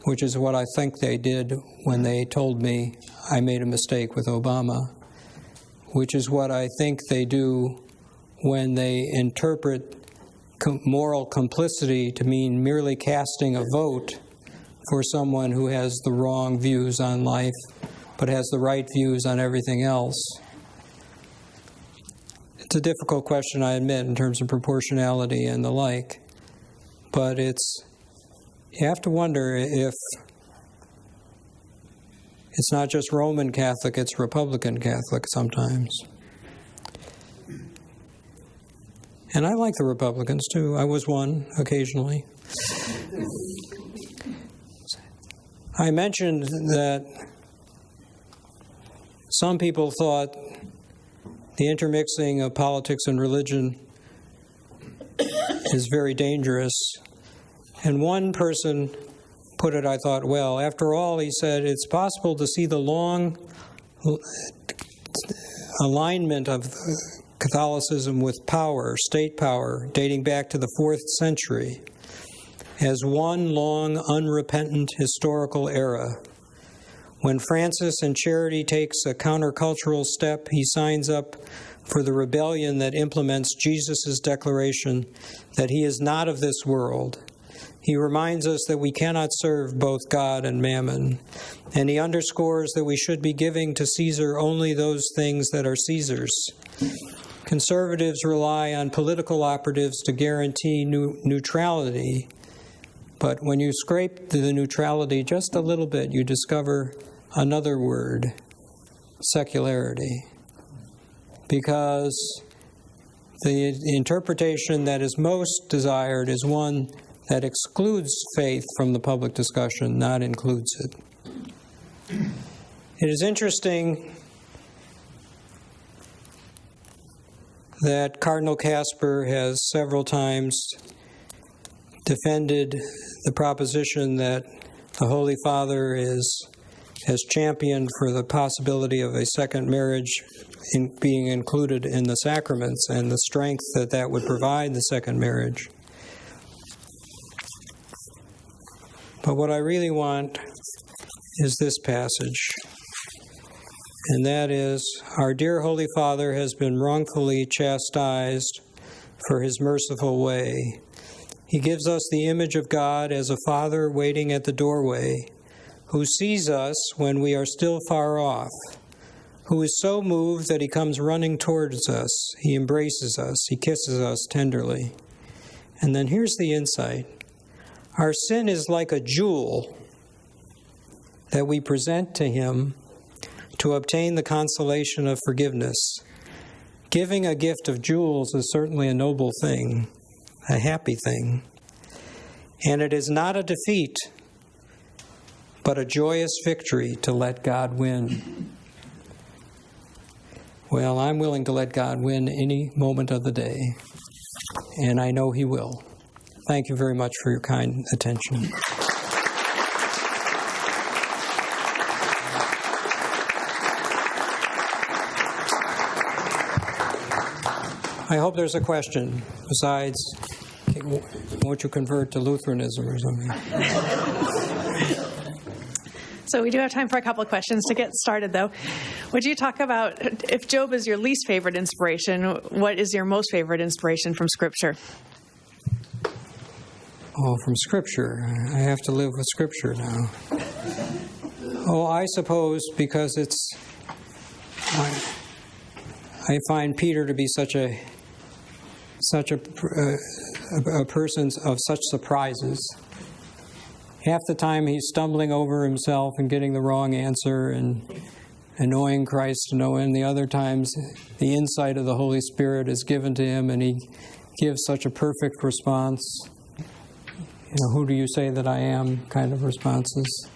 which is what I think they did when they told me I made a mistake with Obama, which is what I think they do when they interpret moral complicity to mean merely casting a vote for someone who has the wrong views on life, but has the right views on everything else. It's a difficult question, I admit, in terms of proportionality and the like, but you have to wonder if it's not just Roman Catholic, it's Republican Catholic sometimes. And I like the Republicans, too. I was one, occasionally. I mentioned that some people thought the intermixing of politics and religion is very dangerous. And one person put it, I thought, well, after all, he said, it's possible to see the long alignment of Catholicism with power, state power, dating back to the 4th century, as one long, unrepentant historical era. When Francis in charity takes a countercultural step, he signs up for the rebellion that implements Jesus' declaration that he is not of this world. He reminds us that we cannot serve both God and mammon, and he underscores that we should be giving to Caesar only those things that are Caesar's. Conservatives rely on political operatives to guarantee neutrality, but when you scrape the neutrality just a little bit, you discover another word, secularity. Because the interpretation that is most desired is one that excludes faith from the public discussion, not includes it. It is interesting that Cardinal Casper has several times defended the proposition that the Holy Father has championed for the possibility of a second marriage being included in the sacraments and the strength that would provide the second marriage. But what I really want is this passage, and that is, our dear Holy Father has been wrongfully chastised for his merciful way. He gives us the image of God as a father waiting at the doorway, who sees us when we are still far off, who is so moved that he comes running towards us, he embraces us, he kisses us tenderly. And then here's the insight. Our sin is like a jewel that we present to him to obtain the consolation of forgiveness. Giving a gift of jewels is certainly a noble thing, a happy thing. And it is not a defeat, but a joyous victory to let God win. Well, I'm willing to let God win any moment of the day, and I know He will. Thank you very much for your kind attention. I hope there's a question besides, won't you convert to Lutheranism or something? So we do have time for a couple of questions to get started, though. Would you talk about, if Job is your least favorite inspiration, what is your most favorite inspiration from Scripture? Oh, from Scripture. I have to live with Scripture now. Oh, I suppose because I find Peter to be such a person of such surprises. Half the time he's stumbling over himself and getting the wrong answer and annoying Christ to no end. The other times the insight of the Holy Spirit is given to him and he gives such a perfect response. You know, who do you say that I am kind of responses.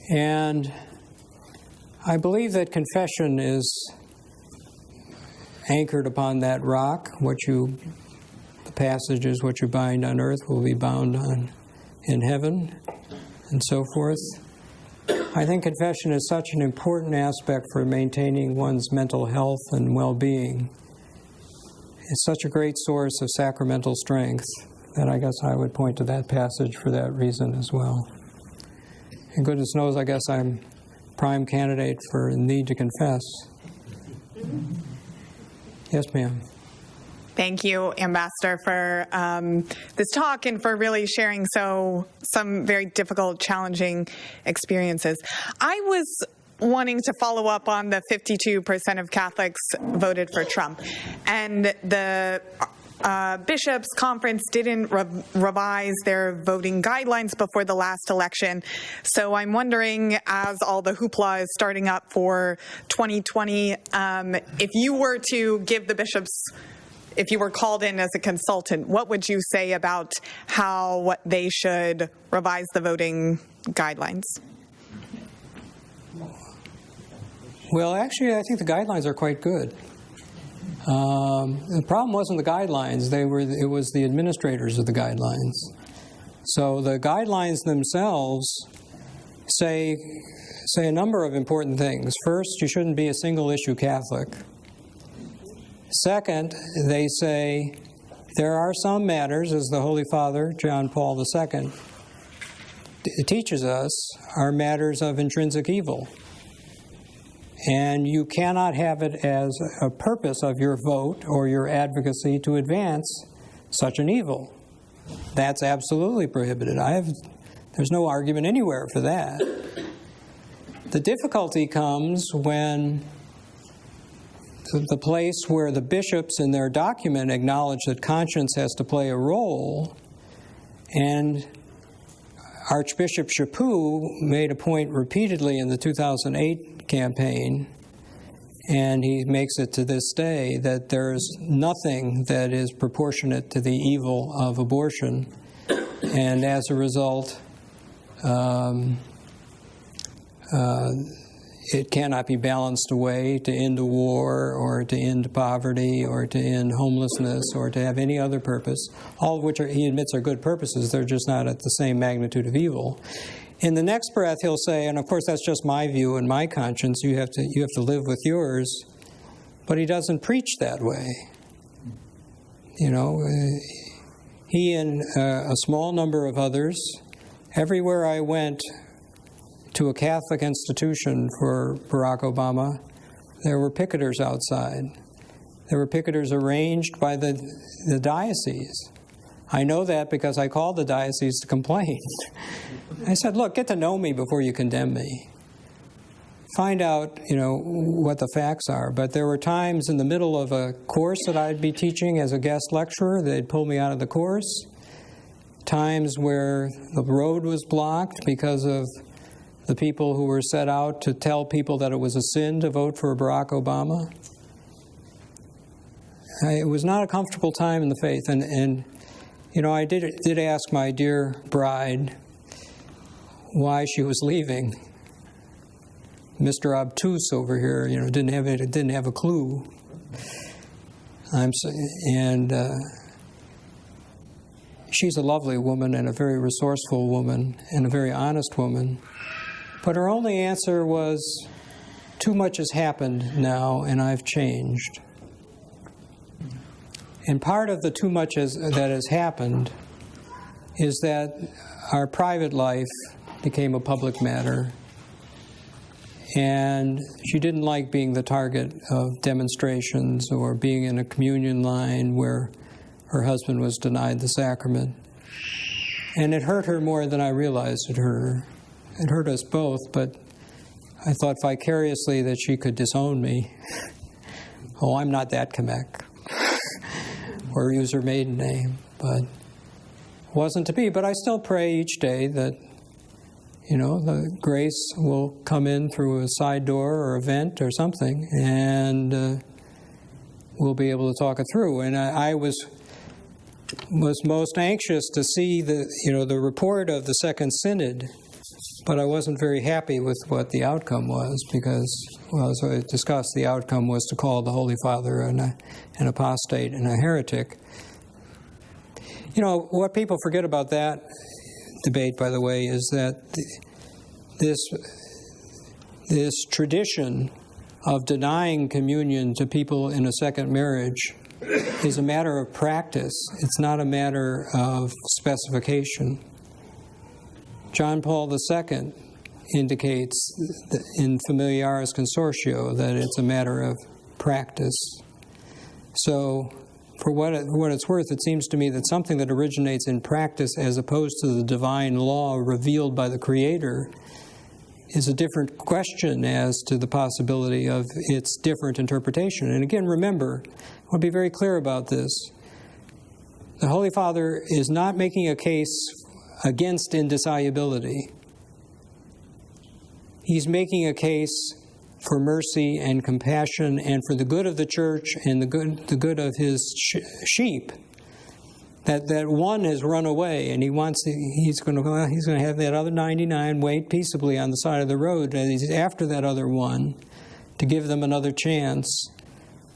And I believe that confession is anchored upon that rock. The passage is, what you bind on earth will be bound on in heaven, and so forth. I think confession is such an important aspect for maintaining one's mental health and well-being. It's such a great source of sacramental strength that I guess I would point to that passage for that reason as well. And goodness knows, I guess I'm prime candidate for need to confess. Yes, ma'am. Thank you, Ambassador, for this talk and for really sharing some very difficult, challenging experiences. I was wanting to follow up on the 52% of Catholics voted for Trump, and the Bishops' Conference didn't revise their voting guidelines before the last election. So I'm wondering, as all the hoopla is starting up for 2020, if you were to give the bishops, if you were called in as a consultant, what would you say about how they should revise the voting guidelines? Well, actually, I think the guidelines are quite good. The problem wasn't the guidelines. It was the administrators of the guidelines. So the guidelines themselves say a number of important things. First, you shouldn't be a single-issue Catholic. Second, they say there are some matters, as the Holy Father, John Paul II, teaches us, are matters of intrinsic evil. And you cannot have it as a purpose of your vote or your advocacy to advance such an evil. That's absolutely prohibited. There's no argument anywhere for that. The difficulty comes when the place where the bishops in their document acknowledge that conscience has to play a role, and Archbishop Chaput made a point repeatedly in the 2008 campaign, and he makes it to this day, that there's nothing that is proportionate to the evil of abortion, and as a result, it cannot be balanced away to end a war or to end poverty or to end homelessness or to have any other purpose, all of which he admits are good purposes. They're just not at the same magnitude of evil. In the next breath, he'll say, and of course that's just my view and my conscience, you have to live with yours, but he doesn't preach that way. You know, he and a small number of others, everywhere I went to a Catholic institution for Barack Obama, there were picketers outside. There were picketers arranged by the diocese. I know that because I called the diocese to complain. I said, look, get to know me before you condemn me. Find out, what the facts are. But there were times in the middle of a course that I'd be teaching as a guest lecturer, they'd pull me out of the course. Times where the road was blocked because of the people who were set out to tell people that it was a sin to vote for Barack Obama. It was not a comfortable time in the faith. And I did ask my dear bride why she was leaving. Mr. Obtuse over here, didn't have a clue. She's a lovely woman and a very resourceful woman and a very honest woman. But her only answer was, too much has happened now and I've changed. And part of the too much that has happened is that our private life became a public matter. And she didn't like being the target of demonstrations or being in a communion line where her husband was denied the sacrament. And it hurt her more than I realized it hurt her. It hurt us both, but I thought vicariously that she could disown me. Oh, I'm not that Kmiec. Or use her maiden name, but it wasn't to be. But I still pray each day that, the grace will come in through a side door or a vent or something, and we'll be able to talk it through. And I was most anxious to see the report of the Second Synod, but I wasn't very happy with what the outcome was because, as I discussed, the outcome was to call the Holy Father an apostate and a heretic. What people forget about that debate, by the way, is that this tradition of denying communion to people in a second marriage is a matter of practice. It's not a matter of specification. John Paul II indicates in Familiaris Consortio that it's a matter of practice. So, for what it's worth, it seems to me that something that originates in practice as opposed to the divine law revealed by the Creator is a different question as to the possibility of its different interpretation. And again, remember, I want to be very clear about this. The Holy Father is not making a case against indissolubility. He's making a case for mercy and compassion and for the good of the church and the good of his sheep. That one has run away, and he's going to have that other 99 wait peaceably on the side of the road, and he's after that other one to give them another chance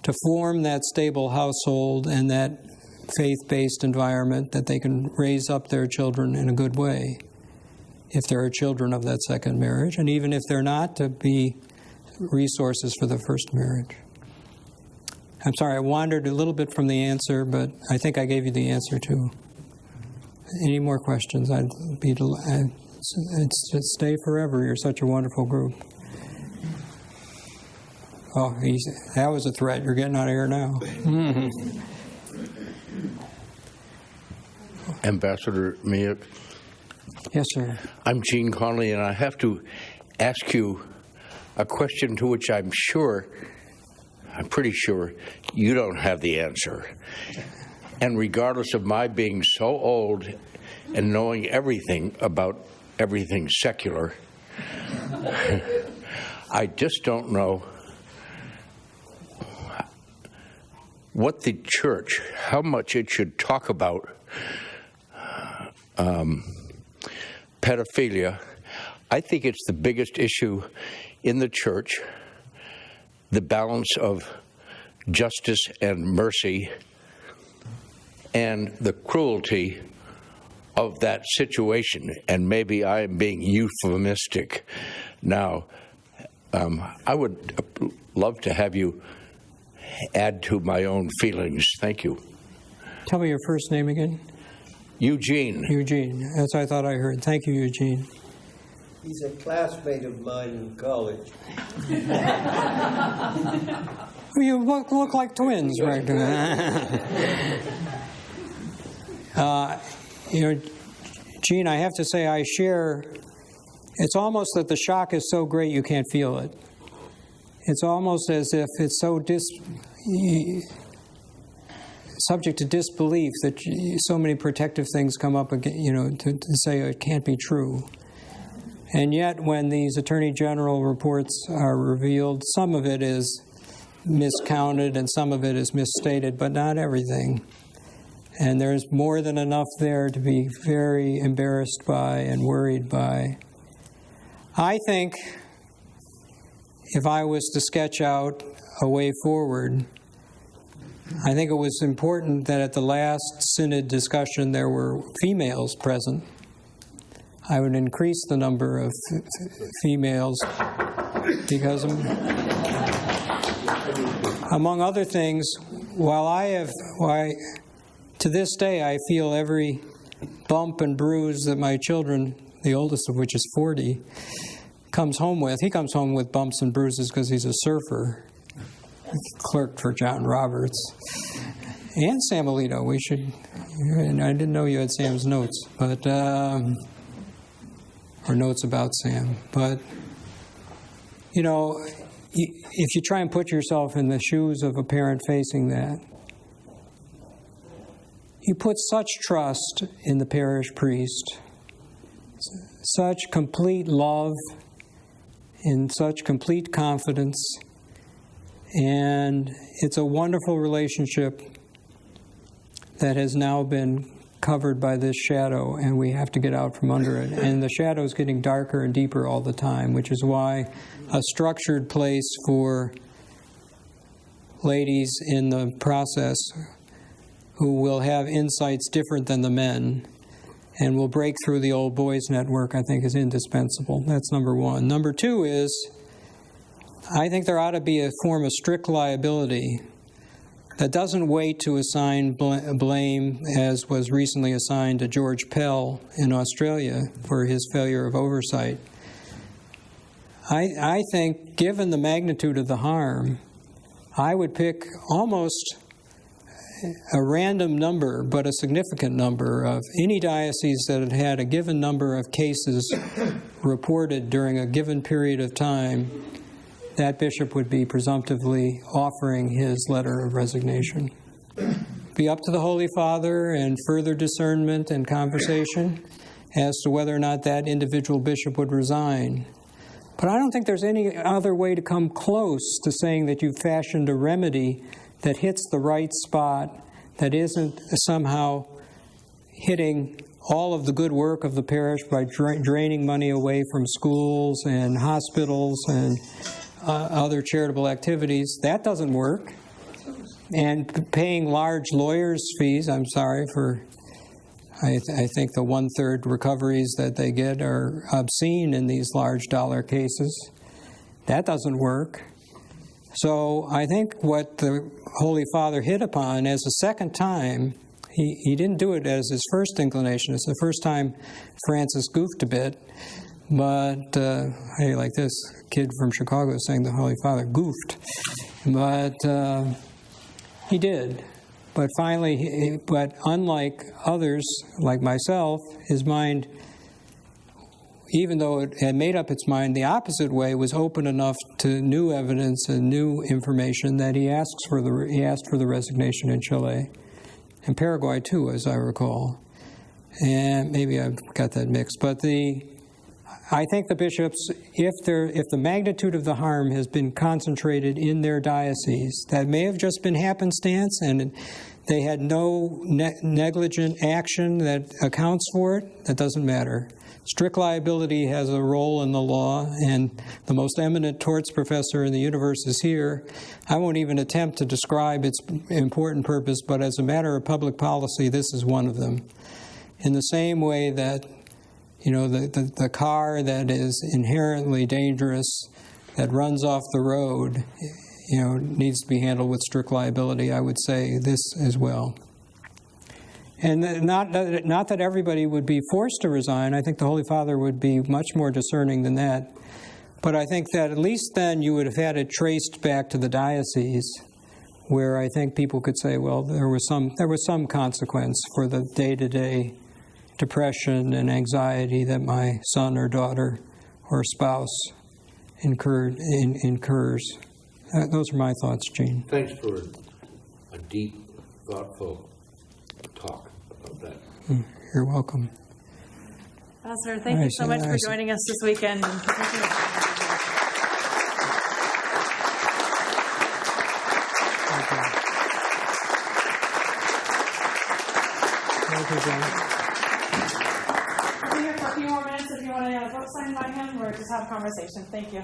to form that stable household and that faith-based environment that they can raise up their children in a good way, if there are children of that second marriage, and even if they're not, to be resources for the first marriage. I'm sorry, I wandered a little bit from the answer, but I think I gave you the answer too. Any more questions? I'd stay forever. You're such a wonderful group. Oh, that was a threat. You're getting out of here now. Ambassador Kmiec. Yes, sir. I'm Gene Conley, and I have to ask you a question to which I'm pretty sure you don't have the answer. And regardless of my being so old and knowing everything about everything secular, I just don't know what the church, how much it should talk about pedophilia. I think it's the biggest issue in the church, the balance of justice and mercy and the cruelty of that situation. And maybe I am being euphemistic now. I would love to have you add to my own feelings. Thank you. Tell me your first name again. Eugene. Eugene. That's what I thought I heard. Thank you, Eugene. He's a classmate of mine in college. You look like twins, right? Gene, I have to say I share. It's almost that the shock is so great you can't feel it. It's almost as if it's so subject to disbelief that so many protective things come up again, to say it can't be true. And yet, when these Attorney General reports are revealed, some of it is miscounted and some of it is misstated, but not everything. And there's more than enough there to be very embarrassed by and worried by. I think if I was to sketch out a way forward, I think it was important that at the last synod discussion there were females present. I would increase the number of females because, among other things, to this day I feel every bump and bruise that my children, the oldest of which is 40, comes home with. He comes home with bumps and bruises because he's a surfer. He clerked for John Roberts. And Sam Alito. I didn't know you had Sam's notes, but or notes about Sam. But, you know, if you try and put yourself in the shoes of a parent facing that, you put such trust in the parish priest, such complete love, in such complete confidence, and it's a wonderful relationship that has now been covered by this shadow, and we have to get out from under it. And the shadow is getting darker and deeper all the time, which is why a structured place for ladies in the process who will have insights different than the men and will break through the old boys network, I think, is indispensable. That's number one. Number two is, I think there ought to be a form of strict liability that doesn't wait to assign blame, as was recently assigned to George Pell in Australia for his failure of oversight. I think, given the magnitude of the harm, I would pick almost a random number, but a significant number, of any diocese that had had a given number of cases reported during a given period of time. That bishop would be presumptively offering his letter of resignation. Be up to the Holy Father and further discernment and conversation as to whether or not that individual bishop would resign. But I don't think there's any other way to come close to saying that you've fashioned a remedy that hits the right spot, that isn't somehow hitting all of the good work of the parish by draining money away from schools and hospitals and other charitable activities. That doesn't work. And paying large lawyers' fees, I'm sorry for, I think the 1/3 recoveries that they get are obscene in these large dollar cases. That doesn't work. So I think what the Holy Father hit upon as a second time, he didn't do it as his first inclination. It's the first time Francis goofed a bit. But, hey, like this kid from Chicago saying the Holy Father goofed. But he did. But finally, but unlike others, like myself, his mind, even though it had made up its mind the opposite way, was open enough to new evidence and new information that he asked for the resignation in Chile. And Paraguay, too, as I recall. And maybe I've got that mixed. But I think the bishops, if the magnitude of the harm has been concentrated in their diocese, that may have just been happenstance and they had no negligent action that accounts for it, that doesn't matter. Strict liability has a role in the law, and the most eminent torts professor in the universe is here. I won't even attempt to describe its important purpose, but as a matter of public policy, this is one of them. In the same way that, you know, the car that is inherently dangerous, that runs off the road, you know, needs to be handled with strict liability, I would say this as well. And not that everybody would be forced to resign. I think the Holy Father would be much more discerning than that. But I think that at least then you would have had it traced back to the diocese, where I think people could say, well, there was some consequence for the day-to-day depression and anxiety that my son or daughter or spouse incurs. Those are my thoughts, Gene. Thanks for a deep, thoughtful talk about that. You're welcome. Pastor, thank you so much for joining us this weekend. Thank you, John. We'll be here for a few more minutes if you want to book signed by him or just have a conversation. Thank you.